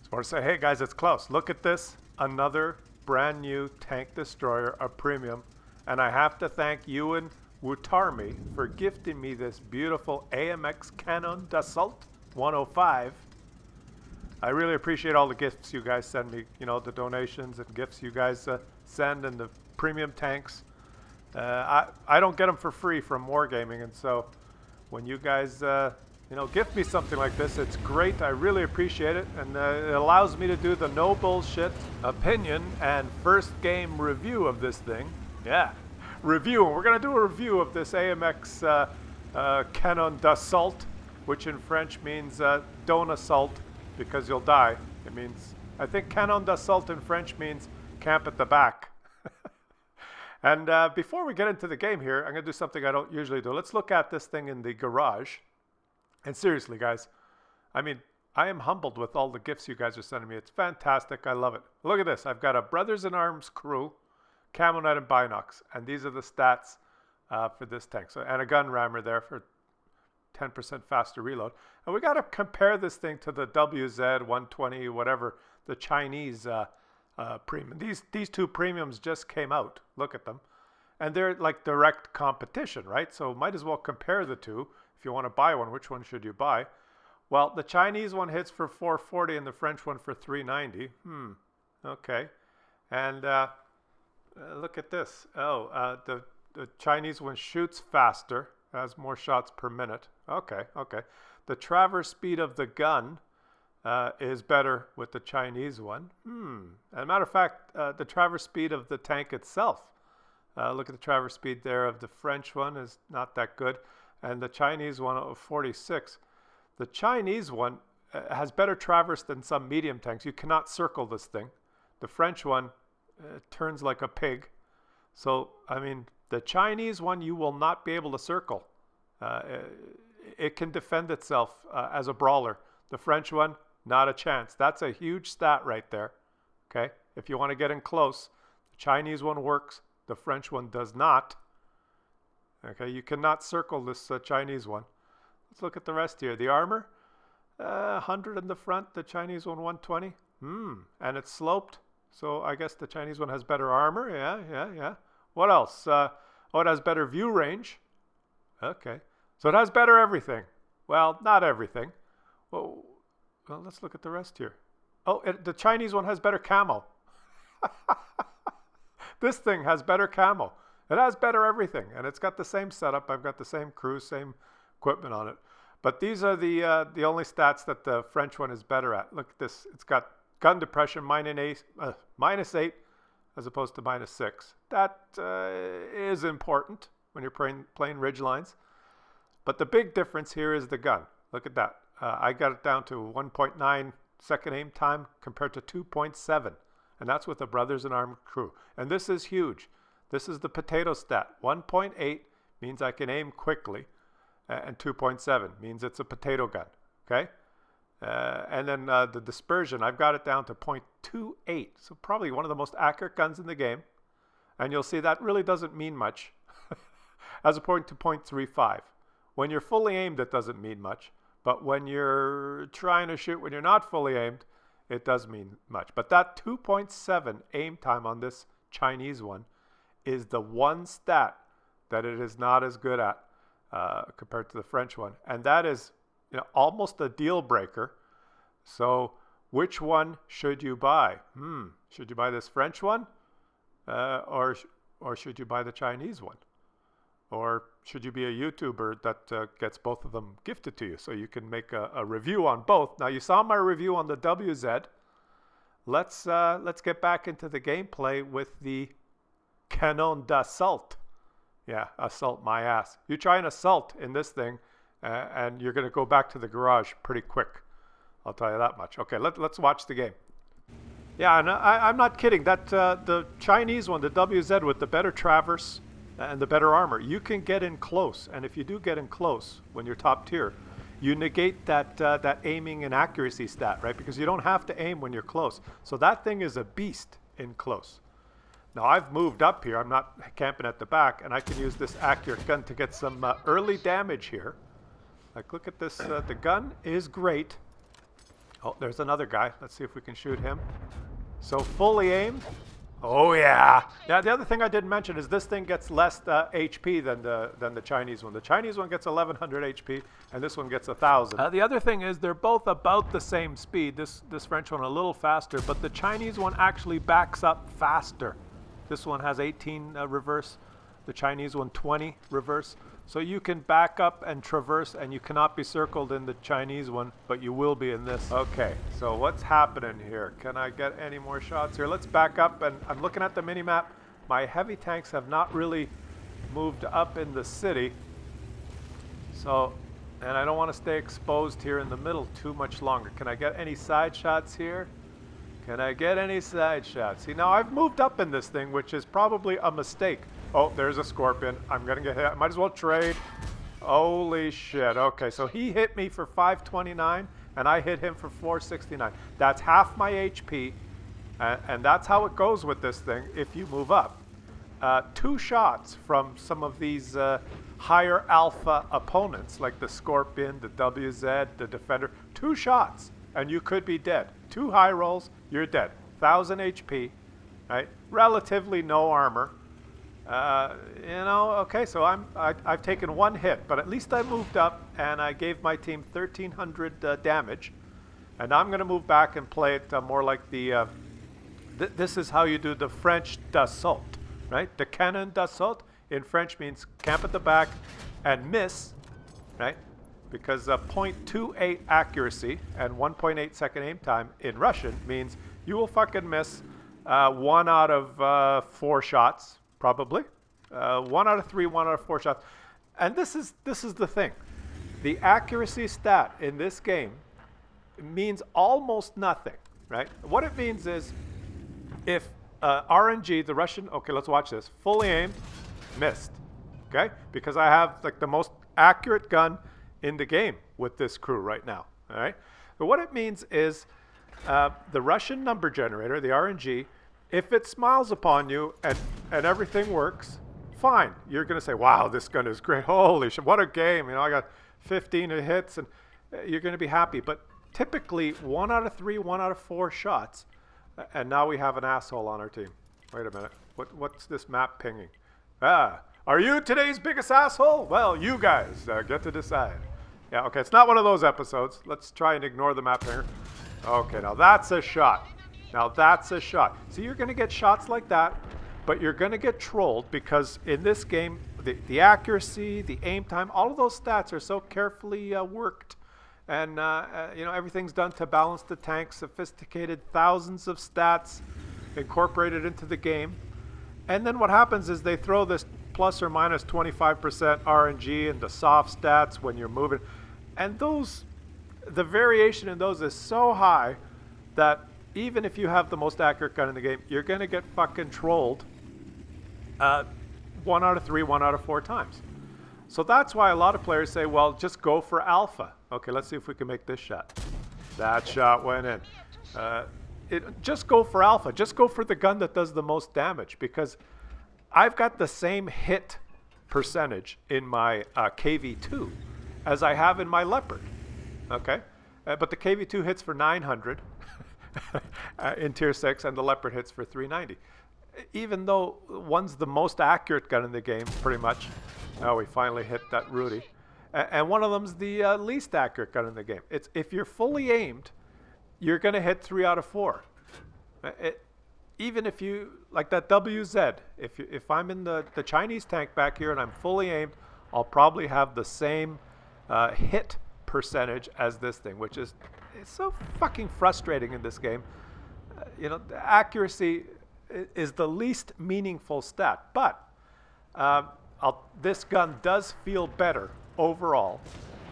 Just want to say, hey guys, it's Klaus. Look at this. Another brand new tank destroyer, a premium. And I have to thank Ewan Wutarmi for gifting me this beautiful AMX Cda 105. I really appreciate all the gifts you guys send me, you know, the donations and gifts you guys send and the premium tanks. I don't get them for free from Wargaming, and so when you guys you know, gift me something like this, it's great. I really appreciate it, and it allows me to do the no bullshit opinion and first game review of this thing. Yeah, review. We're gonna do a review of this AMX Canon d'Assault, which in French means don't assault because you'll die. It means, I think Canon d'Assault in French means camp at the back. And before we get into the game here, I'm gonna do something I don't usually do. Let's look at this thing in the garage. And seriously, guys, I mean, I am humbled with all the gifts you guys are sending me. It's fantastic. I love it. Look at this. I've got a Brothers in Arms crew, Camo Net and Binox, and these are the stats for this tank. So, and a gun rammer there for 10% faster reload. And we got to compare this thing to the WZ 120, whatever, the Chinese premium. These two premiums just came out. Look at them. And they're like direct competition, right? So might as well compare the two. If you want to buy one, which one should you buy? Well, the Chinese one hits for 440 and the French one for 390. Okay. And look at this. Oh, the Chinese one shoots faster, has more shots per minute. Okay. The traverse speed of the gun is better with the Chinese one. As a matter of fact, the traverse speed of the tank itself. Look at the traverse speed there of the French one is not that good. And the Chinese one of 46. The Chinese one has better traverse than some medium tanks. You cannot circle this thing. The French one turns like a pig. So, I mean, the Chinese one you will not be able to circle. It can defend itself as a brawler. The French one, not a chance. That's a huge stat right there. Okay, if you want to get in close, the Chinese one works. The French one does not. Okay, you cannot circle this Chinese one. Let's look at the rest here. The armor, 100 in the front. The Chinese one, 120. And it's sloped. So I guess the Chinese one has better armor. Yeah. What else? Oh, it has better view range. Okay. So it has better everything. Well, not everything. Well, let's look at the rest here. Oh, the Chinese one has better camo. This thing has better camo. It has better everything, and it's got the same setup. I've got the same crew, same equipment on it. But these are the only stats that the French one is better at. Look at this. It's got gun depression -8 as opposed to -6. That is important when you're playing ridge lines. But the big difference here is the gun. Look at that. I got it down to 1.9 second aim time compared to 2.7. And that's with the Brothers in Arms crew. And this is huge. This is the potato stat. 1.8 means I can aim quickly, and 2.7 means it's a potato gun, okay? And then the dispersion, I've got it down to 0.28, so probably one of the most accurate guns in the game. And you'll see that really doesn't mean much, as opposed to 0.35. When you're fully aimed, it doesn't mean much, but when you're trying to shoot when you're not fully aimed, it does mean much. But that 2.7 aim time on this Chinese one is the one stat that it is not as good at compared to the French one. And that is, you know, almost a deal breaker. So which one should you buy? Should you buy this French one? Or should you buy the Chinese one? Or should you be a YouTuber that gets both of them gifted to you so you can make a review on both? Now, you saw my review on the WZ. Let's get back into the gameplay with the Canon d'Assault. Yeah, assault my ass. You try an assault in this thing, and you're going to go back to the garage pretty quick. I'll tell you that much. Okay, let's watch the game. Yeah, and I'm not kidding. That the Chinese one, the WZ with the better traverse and the better armor, you can get in close. And if you do get in close when you're top tier, you negate that aiming and accuracy stat, right? Because you don't have to aim when you're close. So that thing is a beast in close. Now I've moved up here. I'm not camping at the back, and I can use this accurate gun to get some early damage here. Like, look at this. The gun is great. Oh, there's another guy. Let's see if we can shoot him. So fully aimed. Oh yeah. Yeah. The other thing I didn't mention is this thing gets less HP than the Chinese one. The Chinese one gets 1100 HP, and this one gets 1000. The other thing is they're both about the same speed. This French one a little faster, but the Chinese one actually backs up faster. This one has 18 reverse. The Chinese one 20 reverse. So you can back up and traverse, and you cannot be circled in the Chinese one, but you will be in this. Okay, so what's happening here? Can I get any more shots here? Let's back up, and I'm looking at the mini-map. My heavy tanks have not really moved up in the city. So, and I don't want to stay exposed here in the middle too much longer. Can I get any side shots here? Can I get any side shots? See, now I've moved up in this thing, which is probably a mistake. Oh, there's a Scorpion. I'm going to get hit. I might as well trade. Holy shit. Okay, so he hit me for 529, and I hit him for 469. That's half my HP, and that's how it goes with this thing if you move up. 2 shots from some of these higher alpha opponents, like the Scorpion, the WZ, the Defender. 2 shots, and you could be dead. 2 high rolls, you're dead. 1000 HP, right? Relatively no armor. You know, okay, so I've taken 1 hit, but at least I moved up, and I gave my team 1300 damage. And I'm going to move back and play it more like the... this is how you do the French d'assaut, right? The canon d'assaut in French means camp at the back and miss, right? Because 0.28 accuracy and 1.8 second aim time in Russian means you will fucking miss 1 out of 4 shots. Probably. 1 out of 3, 1 out of 4 shots. And this is the thing. The accuracy stat in this game means almost nothing, right? What it means is if RNG, the Russian, okay, let's watch this. Fully aimed, missed, okay? Because I have like the most accurate gun in the game with this crew right now, all right? But what it means is the Russian number generator, the RNG, if it smiles upon you and everything works, fine. You're going to say, wow, this gun is great. Holy shit, what a game. You know, I got 15 hits, and you're going to be happy. But typically, 1 out of 3, 1 out of 4 shots, and now we have an asshole on our team. Wait a minute. What's this map pinging? Ah, are you today's biggest asshole? Well, you guys get to decide. Yeah, okay, it's not one of those episodes. Let's try and ignore the map pinger. Okay, now that's a shot. Now that's a shot. See, you're going to get shots like that, but you're going to get trolled because in this game, the accuracy, the aim time, all of those stats are so carefully worked. And, you know, everything's done to balance the tank, sophisticated, thousands of stats incorporated into the game. And then what happens is they throw this plus or minus 25% RNG into soft stats when you're moving. And the variation in those is so high that even if you have the most accurate gun in the game, you're going to get fucking trolled 1 out of 3, 1 out of 4 times. So that's why a lot of players say, well, just go for alpha. Okay, let's see if we can make this shot. That shot went in. Just go for alpha. Just go for the gun that does the most damage, because I've got the same hit percentage in my KV2 as I have in my Leopard. Okay? But the KV2 hits for 900. In tier 6, and the Leopard hits for 390. Even though one's the most accurate gun in the game, pretty much. Oh, we finally hit that Rudy. And one of them's the least accurate gun in the game. It's if you're fully aimed, you're going to hit 3 out of 4. Even if you, like that WZ, if I'm in the Chinese tank back here and I'm fully aimed, I'll probably have the same hit percentage as this thing, which is it's so fucking frustrating in this game. You know, the accuracy is the least meaningful stat, but this gun does feel better overall.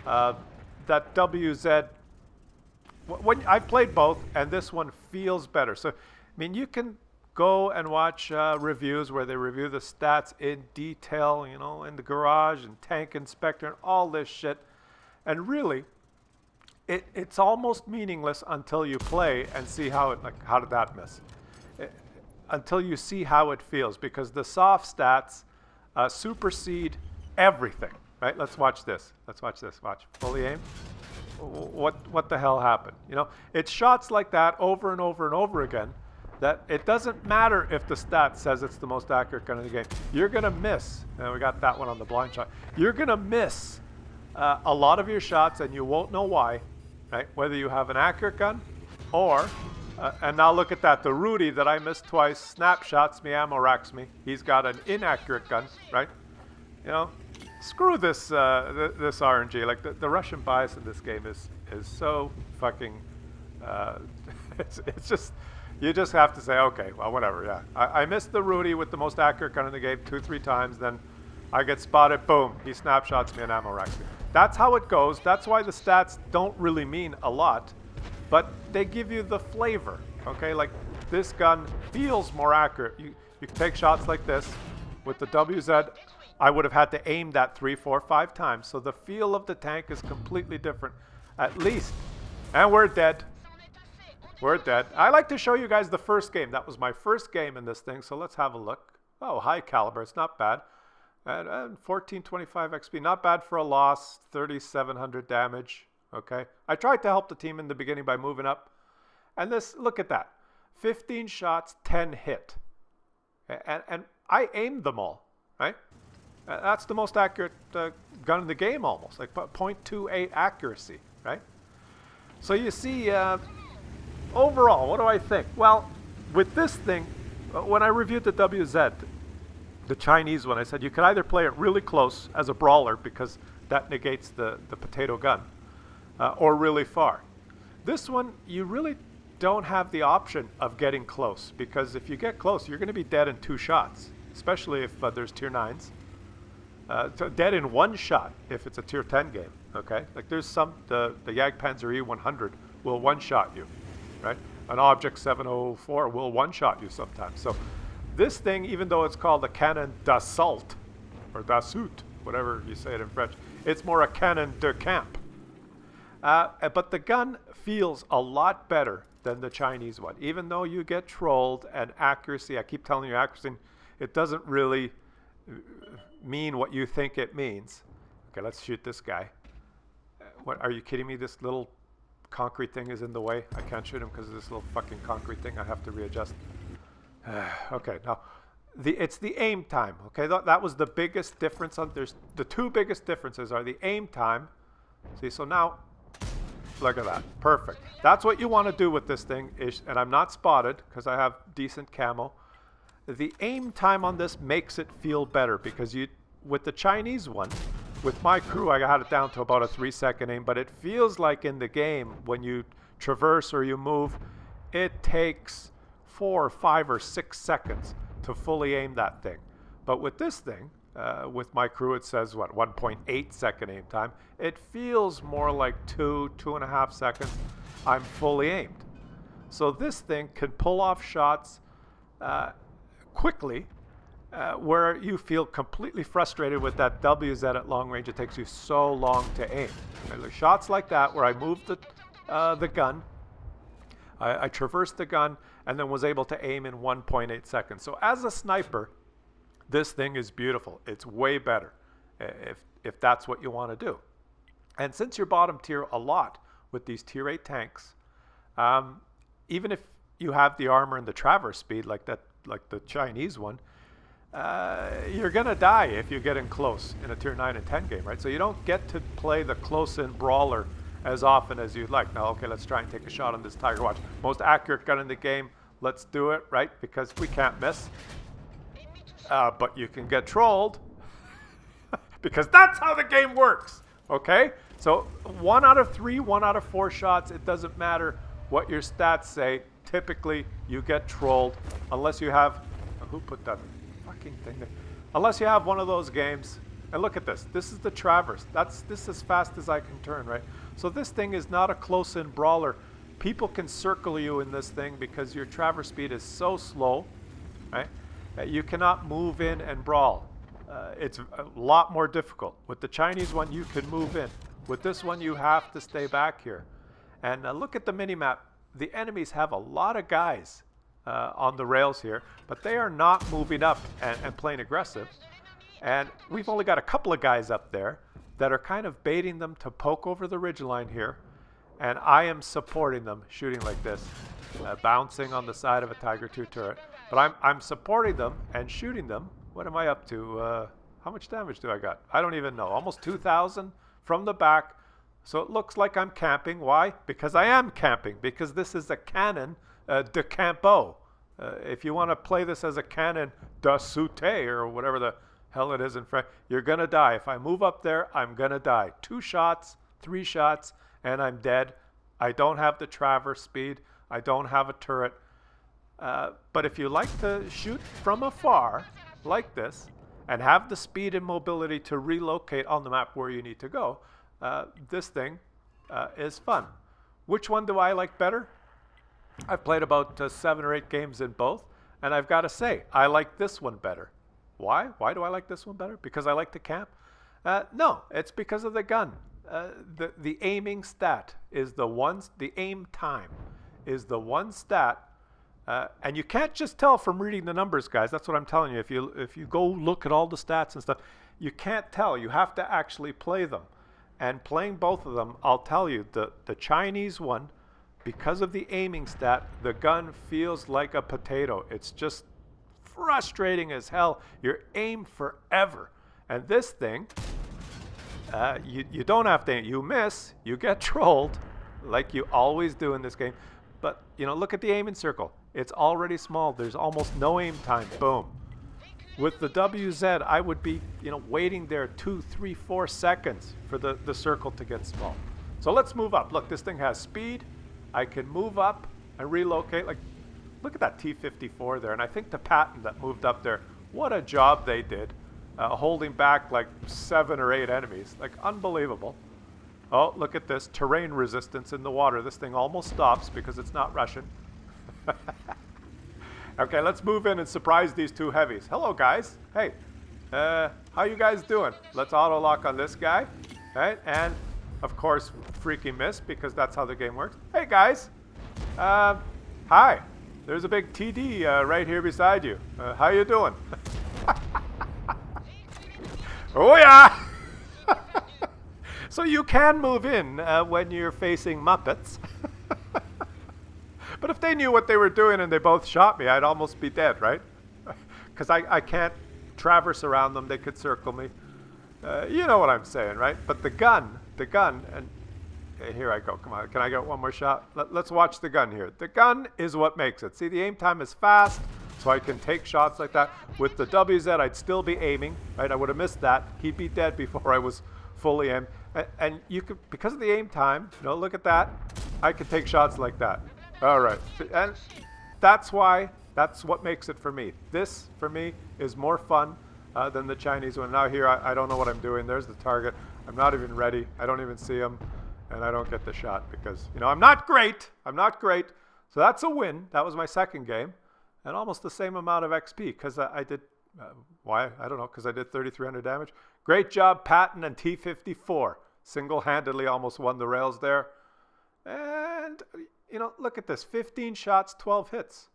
That WZ, when I've played both, and this one feels better. So, I mean, you can go and watch reviews where they review the stats in detail, you know, in the garage and tank inspector and all this shit, and really, it's almost meaningless until you play and see how did that miss? Until you see how it feels, because the soft stats supersede everything, right? Let's watch this. Let's watch this. Watch. Fully aim. what the hell happened? You know, it's shots like that over and over and over again that it doesn't matter if the stat says it's the most accurate gun in the game. You're going to miss. And we got that one on the blind shot. You're going to miss a lot of your shots, and you won't know why, right? Whether you have an accurate gun or, and now look at that, the Rudy that I missed twice, snapshots me, ammo racks me. He's got an inaccurate gun, right? You know, screw this this RNG. Like the Russian bias in this game is so fucking, it's just, you just have to say, okay, well, whatever, yeah. I missed the Rudy with the most accurate gun in the game 2-3 times, then I get spotted, boom, he snapshots me and ammo racks me. That's how it goes. That's why the stats don't really mean a lot, but they give you the flavor, okay? Like, this gun feels more accurate. You can take shots like this. With the WZ, I would have had to aim that 3, 4, 5 times, so the feel of the tank is completely different, at least. And we're dead. We're dead. I like to show you guys the first game. That was my first game in this thing, so let's have a look. Oh, high caliber. It's not bad. And 1425 XP. Not bad for a loss. 3,700 damage. Okay. I tried to help the team in the beginning by moving up. And this, look at that. 15 shots, 10 hit. And I aimed them all, right? That's the most accurate gun in the game almost. Like 0.28 accuracy, right? So you see... overall, what do I think? Well, with this thing, when I reviewed the WZ, the Chinese one, I said you could either play it really close as a brawler because that negates the potato gun, or really far. This one, you really don't have the option of getting close because if you get close, you're going to be dead in 2 shots, especially if there's tier 9s. Dead in 1 shot if it's a tier 10 game, okay? Like there's some, the Jagdpanzer E100 will one-shot you. Right? An Object 704 will one-shot you sometimes. So this thing, even though it's called a cannon d'assault, or d'assaut, whatever you say it in French, it's more a cannon de camp. But the gun feels a lot better than the Chinese one. Even though you get trolled and accuracy, I keep telling you accuracy, it doesn't really mean what you think it means. Okay, let's shoot this guy. What, are you kidding me? This little concrete thing is in the way. I can't shoot him because of this little fucking concrete thing. I have to readjust. Okay, now it's the aim time. Okay, that was the biggest difference. There's the 2 biggest differences are the aim time. See, so now look at that. Perfect. That's what you want to do with this thing. And I'm not spotted because I have decent camo. The aim time on this makes it feel better because with the Chinese one, with my crew, I had it down to about a 3-second aim, but it feels like in the game, when you traverse or you move, it takes 4 or 5 or 6 seconds to fully aim that thing. But with this thing, with my crew, it says, what, 1.8 second aim time. It feels more like 2.5 seconds. I'm fully aimed. So this thing can pull off shots quickly, where you feel completely frustrated with that WZ at long range. It takes you so long to aim. And there's shots like that where I moved the gun, I traversed the gun, and then was able to aim in 1.8 seconds. So as a sniper, this thing is beautiful. It's way better if that's what you want to do. And since you're bottom tier a lot with these tier 8 tanks, even if you have the armor and the traverse speed like the Chinese one, you're going to die if you get in close in a tier 9 and 10 game, right? So you don't get to play the close-in brawler as often as you'd like. Now, okay, let's try and take a shot on this Tiger Watch. Most accurate gun in the game. Let's do it, right? Because we can't miss. But you can get trolled because that's how the game works, okay? So 1 out of 3, 1 out of 4 shots, it doesn't matter what your stats say. Typically, you get trolled unless you have... Who put that fucking thing there? Unless you have one of those games. And look at this. This is the traverse. This is as fast as I can turn, right? So this thing is not a close-in brawler. People can circle you in this thing because your traverse speed is so slow, right? You cannot move in and brawl. It's a lot more difficult. With the Chinese one, you can move in. With this one, you have to stay back here. And look at the mini-map. The enemies have a lot of guys on the rails here, but they are not moving up and playing aggressive. And we've only got a couple of guys up there that are kind of baiting them to poke over the ridgeline here and I am supporting them shooting like this, bouncing on the side of a Tiger II turret. But I'm supporting them and shooting them. What am I up to? How much damage do I got? I don't even know. Almost 2,000 from the back. So it looks like I'm camping. Why? Because I am camping. Because this is a cannon de campo. If you want to play this as a cannon de sauté or whatever the hell it is in French, you're going to die. If I move up there, I'm going to die. 2 shots, 3 shots, and I'm dead. I don't have the traverse speed. I don't have a turret. But if you like to shoot from afar like this and have the speed and mobility to relocate on the map where you need to go, this thing is fun. Which one do I like better? I've played about 7 or 8 games in both, and I've got to say, I like this one better. Why? Why do I like this one better? Because I like to camp? No, it's because of the gun. The aiming stat is the aim time is the one stat, and you can't just tell from reading the numbers, guys. That's what I'm telling you. If you go look at all the stats and stuff, you can't tell. You have to actually play them. And playing both of them, I'll tell you, the Chinese one, because of the aiming stat, the gun feels like a potato. It's just frustrating as hell. You're aimed forever. And this thing, you don't have to aim. You miss, you get trolled, like you always do in this game. But, look at the aiming circle. It's already small. There's almost no aim time. Boom. With the WZ, I would be, waiting there 2, 3, 4 seconds for the circle to get small. So let's move up. Look, this thing has speed. I can move up and relocate. Like, look at that T-54 there. And I think the Patton that moved up there, what a job they did, holding back like 7 or 8 enemies. Like, unbelievable. Oh, look at this. Terrain resistance in the water. This thing almost stops because it's not Russian. Okay, let's move in and surprise these 2 heavies. Hello, guys. Hey, how you guys doing? Let's auto lock on this guy. Right? And, of course, freaking miss because that's how the game works. Hey, guys. Hi. There's a big TD right here beside you. How you doing? Oh, yeah. So you can move in when you're facing Muppets. But if they knew what they were doing and they both shot me, I'd almost be dead, right? Because I can't traverse around them. They could circle me. You know what I'm saying, right? But the gun, and here I go. Come on, can I get one more shot? Let's watch the gun here. The gun is what makes it. See, the aim time is fast, so I can take shots like that. With the WZ, I'd still be aiming, right? I would have missed that. He'd be dead before I was fully aimed. And you could, because of the aim time, look at that. I could take shots like that. All right, and that's what makes it for me. This, for me, is more fun than the Chinese one. Now here, I don't know what I'm doing. There's the target. I'm not even ready. I don't even see him, and I don't get the shot because, I'm not great. I'm not great. So that's a win. That was my second game, and almost the same amount of XP because I did, why? I don't know, because I did 3,300 damage. Great job, Patton and T-54. Single-handedly almost won the rails there. And, look at this. 15 shots, 12 hits.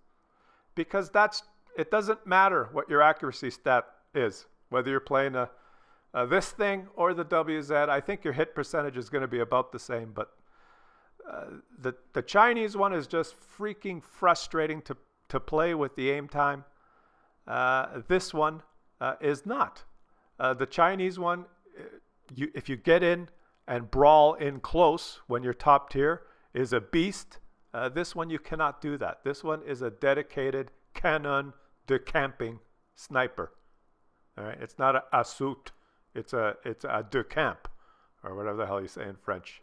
Because it doesn't matter what your accuracy stat is. Whether you're playing this thing or the WZ, I think your hit percentage is going to be about the same. But the Chinese one is just freaking frustrating to play with the aim time. This one is not. The Chinese one, if you get in and brawl in close when you're top tier, is a beast. This one you cannot do that. This one is a dedicated cannon de camping sniper. All right, it's not a suit. It's a de camp, or whatever the hell you say in French.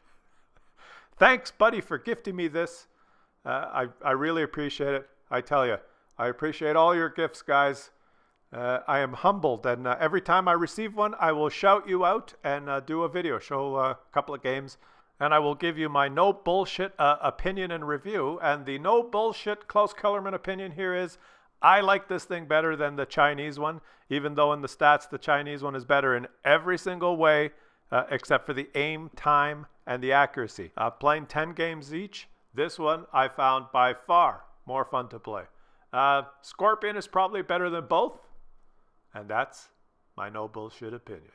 Thanks, buddy, for gifting me this. I really appreciate it. I tell you, I appreciate all your gifts, guys. I am humbled, and every time I receive one, I will shout you out and do a video, show a couple of games, and I will give you my no bullshit opinion and review. And the no bullshit Klaus Kellerman opinion here is, I like this thing better than the Chinese one, even though in the stats the Chinese one is better in every single way, except for the aim time and the accuracy. Playing 10 games each, this one I found by far more fun to play. Scorpion is probably better than both. And that's my no bullshit opinion.